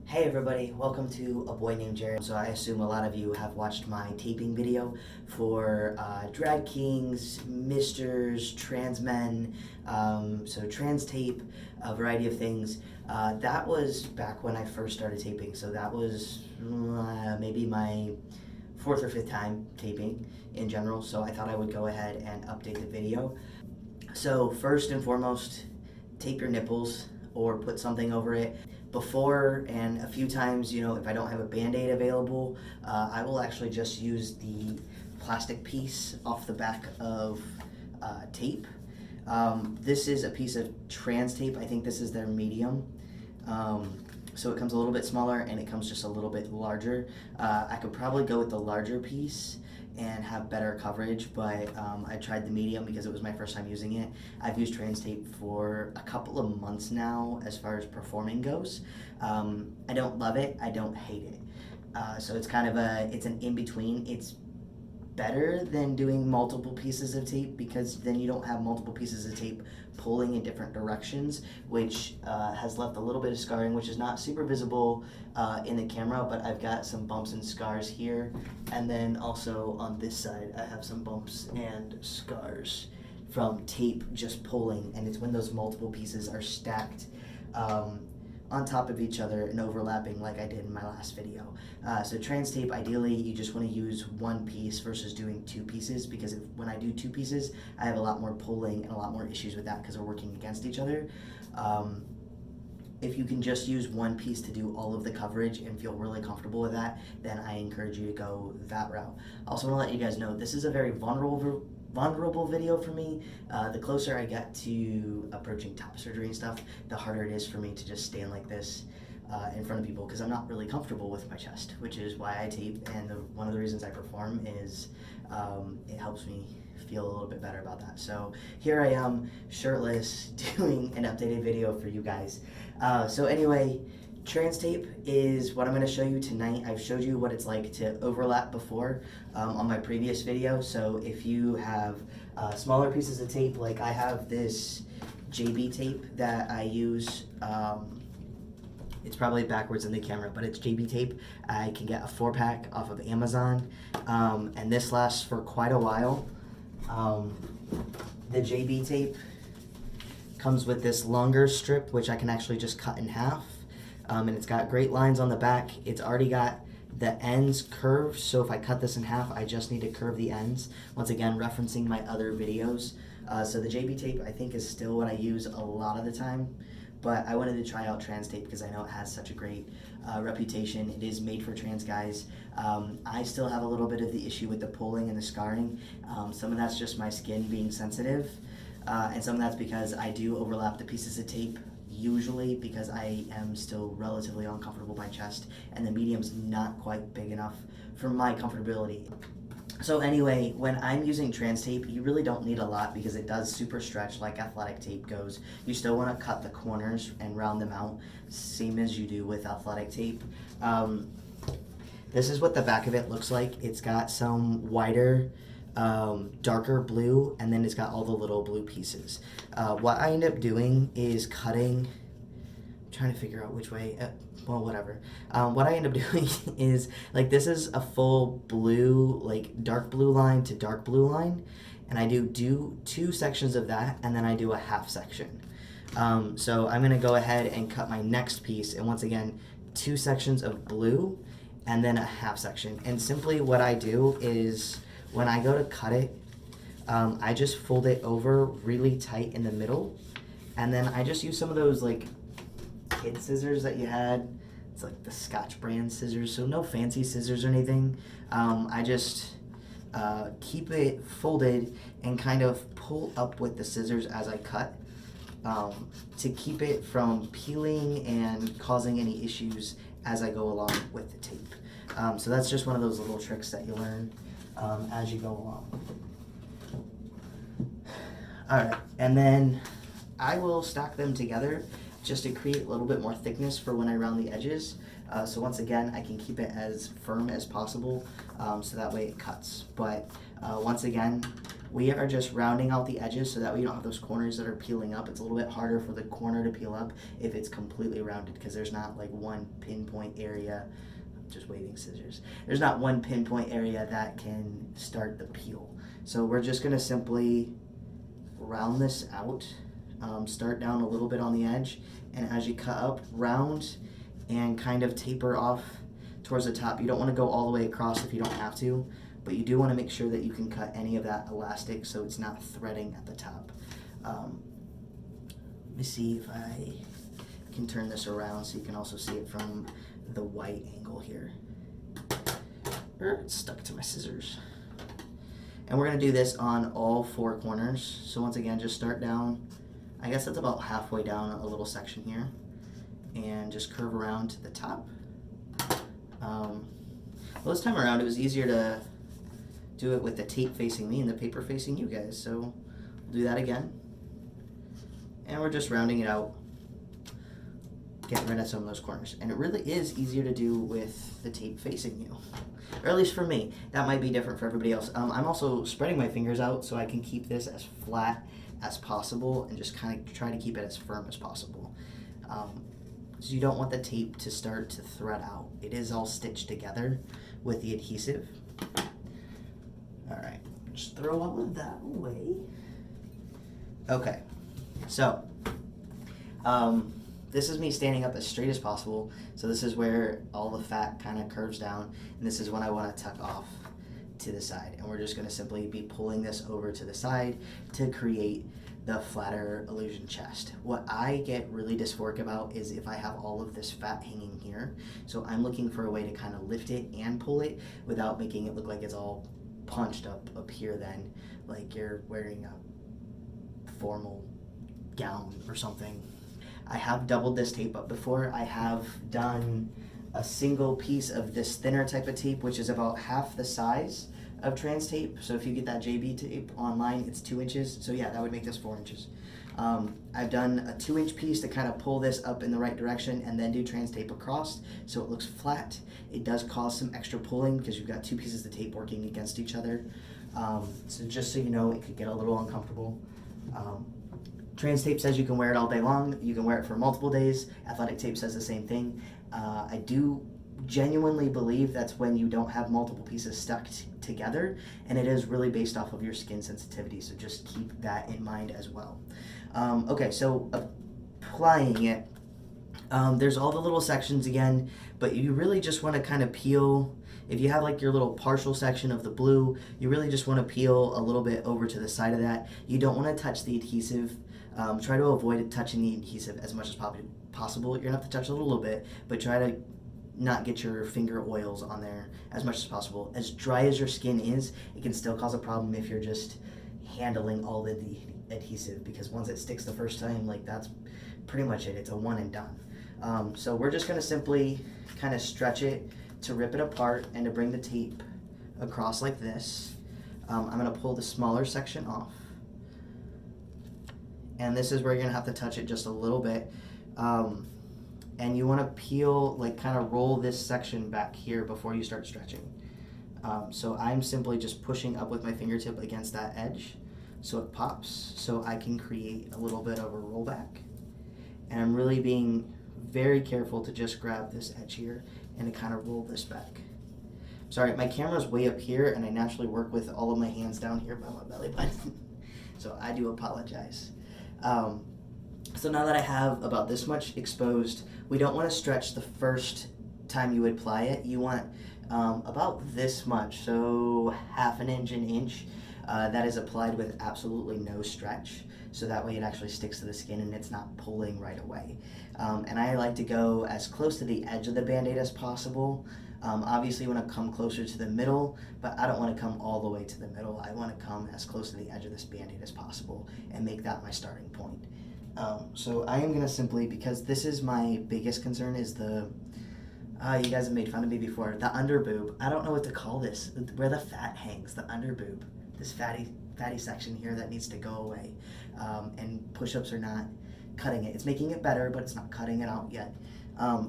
Hey everybody, welcome to A Boy Named Jared. So I assume a lot of you have watched my taping video for drag kings, misters, trans men, so trans tape, a variety of things. That was back when I first started taping, so that was maybe my fourth or fifth time taping in general, so I thought I would go ahead and update the video. So first and foremost, tape your nipples or put something over it. Before and a few times, if I don't have a Band-Aid available, I will actually just use the plastic piece off the back of tape. This is a piece of trans tape. I think this is their medium. So it comes a little bit smaller and it comes just a little bit larger. I could probably go with the larger piece and have better coverage, but I tried the medium because it was my first time using it. I've used trans tape for a couple of months now as far as performing goes. I don't love it, I don't hate it. So it's kind of it's an in-between. It's better than doing multiple pieces of tape because then you don't have multiple pieces of tape pulling in different directions, which has left a little bit of scarring, which is not super visible in the camera, but I've got some bumps and scars here, and then also on this side I have some bumps and scars from tape just pulling, and it's when those multiple pieces are stacked on top of each other and overlapping like I did in my last video. So trans tape, ideally you just want to use one piece versus doing two pieces, because when I do two pieces I have a lot more pulling and a lot more issues with that because they're working against each other. If you can just use one piece to do all of the coverage and feel really comfortable with that, then I encourage you to go that route. I also want to let you guys know this is a very vulnerable video for me. The closer I get to approaching top surgery and stuff, the harder it is for me to just stand like this in front of people, because I'm not really comfortable with my chest, which is why I tape, and one of the reasons I perform is it helps me feel a little bit better about that. So here I am, shirtless, doing an updated video for you guys. So anyway, trans tape is what I'm going to show you tonight. I've showed you what it's like to overlap before on my previous video. So if you have smaller pieces of tape, like I have this JB tape that I use. It's probably backwards in the camera, but it's JB tape. I can get a 4-pack off of Amazon, and this lasts for quite a while. The JB tape comes with this longer strip, which I can actually just cut in half. And it's got great lines on the back. It's already got the ends curved, so if I cut this in half, I just need to curve the ends. Once again, referencing my other videos. So the JB tape, I think, is still what I use a lot of the time, but I wanted to try out trans tape because I know it has such a great reputation. It is made for trans guys. I still have a little bit of the issue with the pulling and the scarring. Some of that's just my skin being sensitive, and some of that's because I do overlap the pieces of tape, usually because I am still relatively uncomfortable with my chest, and the medium's not quite big enough for my comfortability. So anyway, when I'm using trans tape, you really don't need a lot because it does super stretch like athletic tape goes. You still want to cut the corners and round them out, same as you do with athletic tape. This is what the back of it looks like. It's got some wider, darker blue, and then it's got all the little blue pieces. What I end up doing is cutting, I'm trying to figure out which way, well, whatever. What I end up doing is, like, this is a full blue, like dark blue line to dark blue line, and I do two sections of that, and then I do a half section. So I'm gonna go ahead and cut my next piece, and once again, 2 sections of blue, and then a half section. And simply what I do is, when I go to cut it, I just fold it over really tight in the middle, and then I just use some of those like kid scissors that you had. It's like the Scotch brand scissors, so no fancy scissors or anything. I just keep it folded and kind of pull up with the scissors as I cut, to keep it from peeling and causing any issues as I go along with the tape. So that's just one of those little tricks that you learn as you go along. Alright, and then I will stack them together just to create a little bit more thickness for when I round the edges. So once again, I can keep it as firm as possible, so that way it cuts. But once again, We are just rounding out the edges so that we don't have those corners that are peeling up. It's a little bit harder for the corner to peel up if it's completely rounded, because there's not like one pinpoint area. I'm just waving scissors. There's not one pinpoint area that can start the peel. So we're just gonna simply round this out. Start down a little bit on the edge, and as you cut up, round and kind of taper off towards the top. You don't want to go all the way across if you don't have to, but you do want to make sure that you can cut any of that elastic so it's not threading at the top. Let me see if I can turn this around so you can also see it from the white angle here. It's stuck to my scissors. And we're going to do this on all 4 corners. So once again, just start down. I guess that's about halfway down a little section here. And just curve around to the top. Well, this time around it was easier to do it with the tape facing me and the paper facing you guys. So we'll do that again. And we're just rounding it out, getting rid of some of those corners. And it really is easier to do with the tape facing you. Or at least for me. That might be different for everybody else. I'm also spreading my fingers out so I can keep this as flat as possible and just kind of try to keep it as firm as possible. So you don't want the tape to start to thread out. It is all stitched together with the adhesive. All right, just throw all of that away. Okay, so this is me standing up as straight as possible. So this is where all the fat kind of curves down, and this is when I want to tuck off to the side. And we're just going to simply be pulling this over to the side to create the flatter illusion chest. What I get really dysphoric about is if I have all of this fat hanging here. So I'm looking for a way to kind of lift it and pull it without making it look like it's all punched up here then, like you're wearing a formal gown or something. I have doubled this tape up before. I have done a single piece of this thinner type of tape, which is about half the size of trans tape. So if you get that JB tape online, it's 2 inches. So yeah, that would make this 4 inches. I've done a 2-inch piece to kind of pull this up in the right direction and then do trans tape across so it looks flat. It does cause some extra pulling because you've got 2 pieces of tape working against each other. So just so you know, it could get a little uncomfortable. Trans tape says you can wear it all day long. You can wear it for multiple days. Athletic tape says the same thing. I do genuinely believe that's when you don't have multiple pieces stuck together, and it is really based off of your skin sensitivity, so just keep that in mind as well. Okay, so applying it, there's all the little sections again, but you really just want to kind of peel. If you have like your little partial section of the blue, you really just want to peel a little bit over to the side of that. You don't want to touch the adhesive. Try to avoid touching the adhesive as much as possible. You're going to have to touch a little bit, but try to not get your finger oils on there as much as possible. As dry as your skin is, it can still cause a problem if you're just handling all of the adhesive, because once it sticks the first time, like that's pretty much it. It's a one and done. So we're just going to simply kind of stretch it to rip it apart and to bring the tape across like this. I'm going to pull the smaller section off. And this is where you're going to have to touch it just a little bit. And you want to peel, like kind of roll this section back here before you start stretching. So I'm simply just pushing up with my fingertip against that edge so it pops, so I can create a little bit of a rollback. And I'm really being very careful to just grab this edge here and to kind of roll this back. Sorry, my camera's way up here and I naturally work with all of my hands down here by my belly button. So I do apologize. So now that I have about this much exposed, we don't want to stretch the first time you apply it. You want about this much, so half an inch, an inch, that is applied with absolutely no stretch. So that way it actually sticks to the skin and it's not pulling right away. And I like to go as close to the edge of the Band-Aid as possible. Obviously you want to come closer to the middle, but I don't want to come all the way to the middle. I want to come as close to the edge of this Band-Aid as possible and make that my starting point. So I am going to simply, because this is my biggest concern, is the, you guys have made fun of me before, the under boob. I don't know what to call this, where the fat hangs, the under boob. This fatty section here that needs to go away. And push-ups are not cutting it. It's making it better, but it's not cutting it out yet.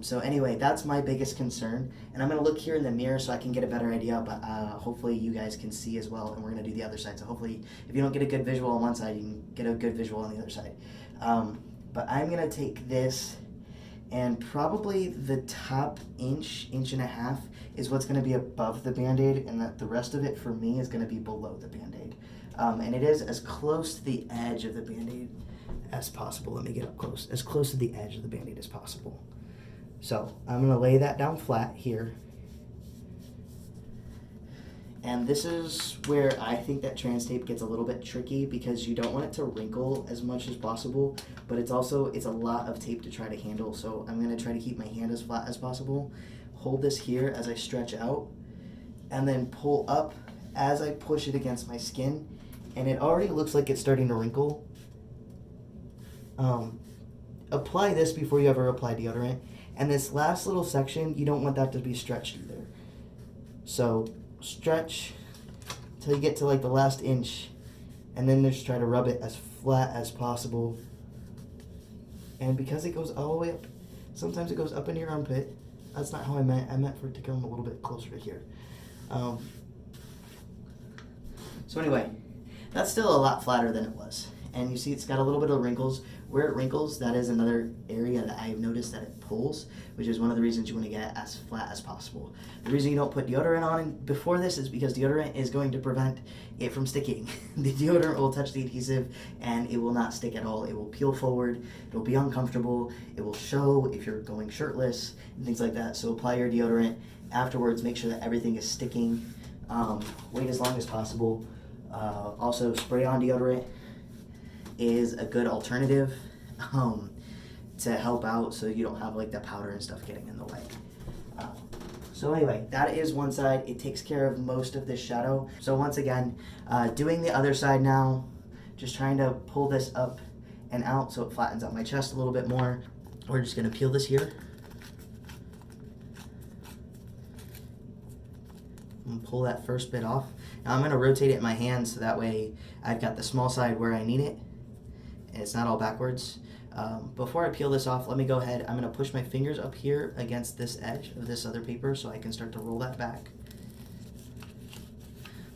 So anyway, that's my biggest concern. And I'm going to look here in the mirror so I can get a better idea, but hopefully you guys can see as well. And we're going to do the other side. So hopefully if you don't get a good visual on one side, you can get a good visual on the other side. But I'm going to take this, and probably the top inch and a half is what's going to be above the Band-Aid, and that the rest of it for me is going to be below the Band-Aid. And it is as close to the edge of the Band-Aid as possible. Let me get up close. As close to the edge of the Band-Aid as possible. So I'm going to lay that down flat here. And this is where I think that trans tape gets a little bit tricky, because you don't want it to wrinkle as much as possible, but it's a lot of tape to try to handle. So I'm going to try to keep my hand as flat as possible. Hold this here as I stretch out, and then pull up as I push it against my skin. And it already looks like it's starting to wrinkle. Apply this before you ever apply deodorant. And this last little section, you don't want that to be stretched either. So stretch until you get to like the last inch, and then just try to rub it as flat as possible. And because it goes all the way up, sometimes it goes up into your armpit. That's not how I meant. I meant for it to come a little bit closer to here. So anyway, that's still a lot flatter than it was. And you see it's got a little bit of wrinkles. Where it wrinkles, that is another area that I've noticed that it pulls, which is one of the reasons you want to get it as flat as possible. The reason you don't put deodorant on before this is because deodorant is going to prevent it from sticking. The deodorant will touch the adhesive and it will not stick at all. It will peel forward, it'll be uncomfortable, it will show if you're going shirtless and things like that. So apply your deodorant afterwards, make sure that everything is sticking. Wait as long as possible. Also, spray on deodorant is a good alternative to help out, so you don't have like the powder and stuff getting in the way. So anyway, that is one side. It takes care of most of this shadow. So once again, doing the other side now, just trying to pull this up and out so it flattens out my chest a little bit more. We're just gonna peel this here. And pull that first bit off. Now I'm gonna rotate it in my hand so that way I've got the small side where I need it, and it's not all backwards. Before I peel this off, let me go ahead. I'm going to push my fingers up here against this edge of this other paper so I can start to roll that back.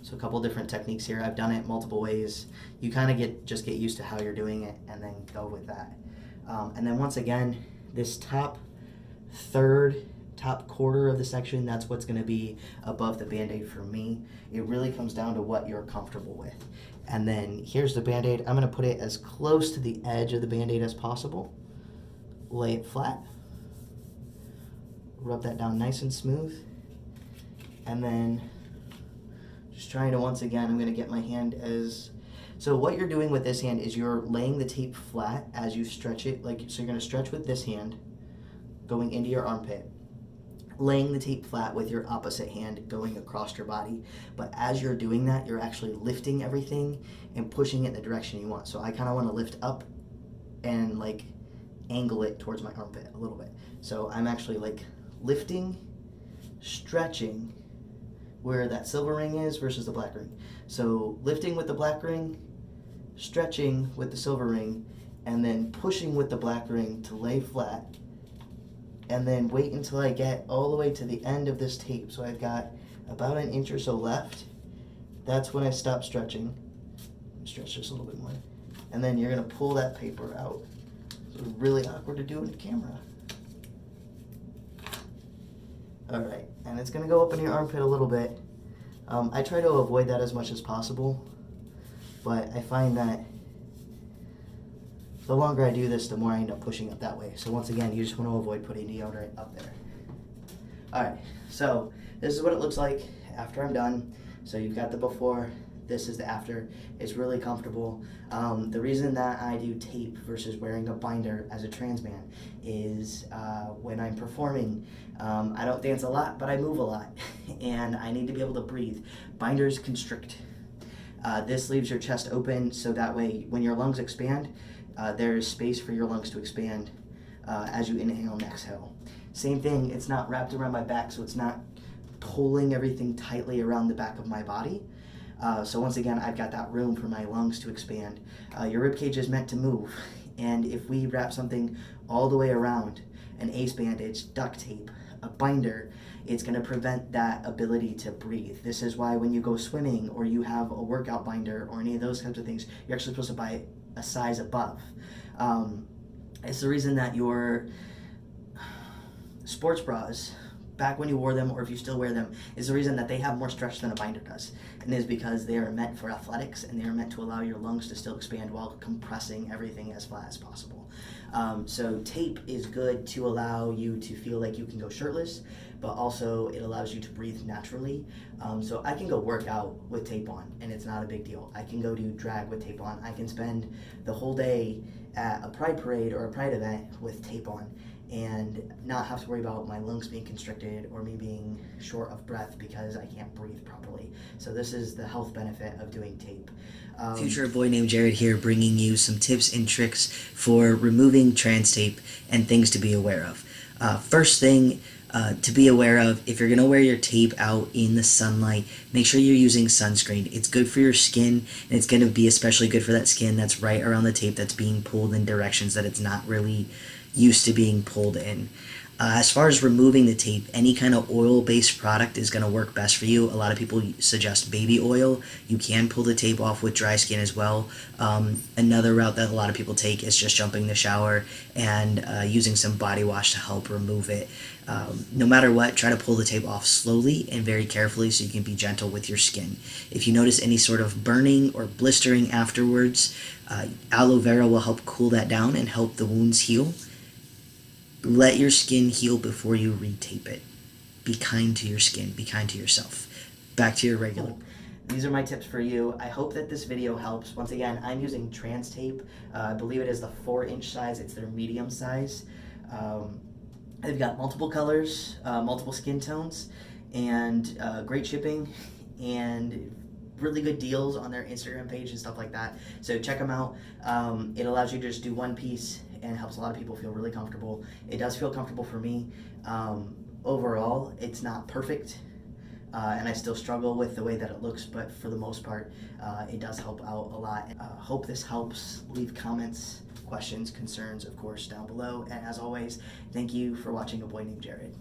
So a couple different techniques here. I've done it multiple ways. You kind of just get used to how you're doing it and then go with that. And then once again, this top quarter of the section, that's what's going to be above the Band-Aid for me. It really comes down to what you're comfortable with. And then here's the Band-Aid. I'm going to put it as close to the edge of the Band-Aid as possible. Lay it flat. Rub that down nice and smooth. And then just trying to, once again, I'm going to get my hand as... So what you're doing with this hand is you're laying the tape flat as you stretch it. So you're going to stretch with this hand going into your armpit, laying the tape flat with your opposite hand going across your body. But as you're doing that, you're actually lifting everything and pushing it in the direction you want. So I kind of want to lift up and like angle it towards my armpit a little bit. So I'm actually like lifting, stretching where that silver ring is versus the black ring. So lifting with the black ring, stretching with the silver ring, and then pushing with the black ring to lay flat. And then wait until I get all the way to the end of this tape. So I've got about an inch or so left. That's when I stop stretching. Stretch just a little bit more. And then you're gonna pull that paper out. So it's really awkward to do in the camera. All right, and it's gonna go up in your armpit a little bit. I try to avoid that as much as possible, but I find that the longer I do this, the more I end up pushing up that way. So once again, you just want to avoid putting deodorant up there. All right, so this is what it looks like after I'm done. So you've got the before, this is the after. It's really comfortable. The reason that I do tape versus wearing a binder as a trans man is when I'm performing, I don't dance a lot, but I move a lot, and I need to be able to breathe. Binders constrict. This leaves your chest open, so that way when your lungs expand, there's space for your lungs to expand as you inhale and exhale. Same thing, it's not wrapped around my back, so it's not pulling everything tightly around the back of my body. So once again, I've got that room for my lungs to expand. Your rib cage is meant to move, and if we wrap something all the way around, an ace bandage, duct tape, a binder, it's going to prevent that ability to breathe. This is why when you go swimming or you have a workout binder or any of those kinds of things, you're actually supposed to buy a size above. It's the reason that your sports bras, back when you wore them or if you still wear them, is the reason that they have more stretch than a binder does. And it is because they are meant for athletics and they are meant to allow your lungs to still expand while compressing everything as flat as possible. So tape is good to allow you to feel like you can go shirtless, but also it allows you to breathe naturally. So I can go work out with tape on and it's not a big deal. I can go do drag with tape on. I can spend the whole day at a pride parade or a pride event with tape on and not have to worry about my lungs being constricted or me being short of breath because I can't breathe properly. So this is the health benefit of doing tape. Future Boy Named Jared here, bringing you some tips and tricks for removing trans tape and things to be aware of. First thing to be aware of, if you're going to wear your tape out in the sunlight, make sure you're using sunscreen. It's good for your skin, and it's going to be especially good for that skin that's right around the tape that's being pulled in directions that it's not really used to being pulled in. As far as removing the tape, any kind of oil-based product is going to work best for you. A lot of people suggest baby oil. You can pull the tape off with dry skin as well. Another route that a lot of people take is just jumping in the shower and using some body wash to help remove it. No matter what, try to pull the tape off slowly and very carefully so you can be gentle with your skin. If you notice any sort of burning or blistering afterwards, aloe vera will help cool that down and help the wounds heal. Let your skin heal before you retape it. Be kind to your skin. Be kind to yourself. Back to your regular. These are my tips for you. I hope that this video helps. Once again, I'm using trans tape. I believe it is the 4-inch size. It's their medium size. They've got multiple colors, multiple skin tones, and great shipping and really good deals on their Instagram page and stuff like that. So check them out. It allows you to just do one piece and helps a lot of people feel really comfortable. It does feel comfortable for me. Overall, it's not perfect, and I still struggle with the way that it looks, but for the most part, it does help out a lot. Hope this helps. Leave comments, questions, concerns, of course, down below. And as always, thank you for watching A Boy Named Jared.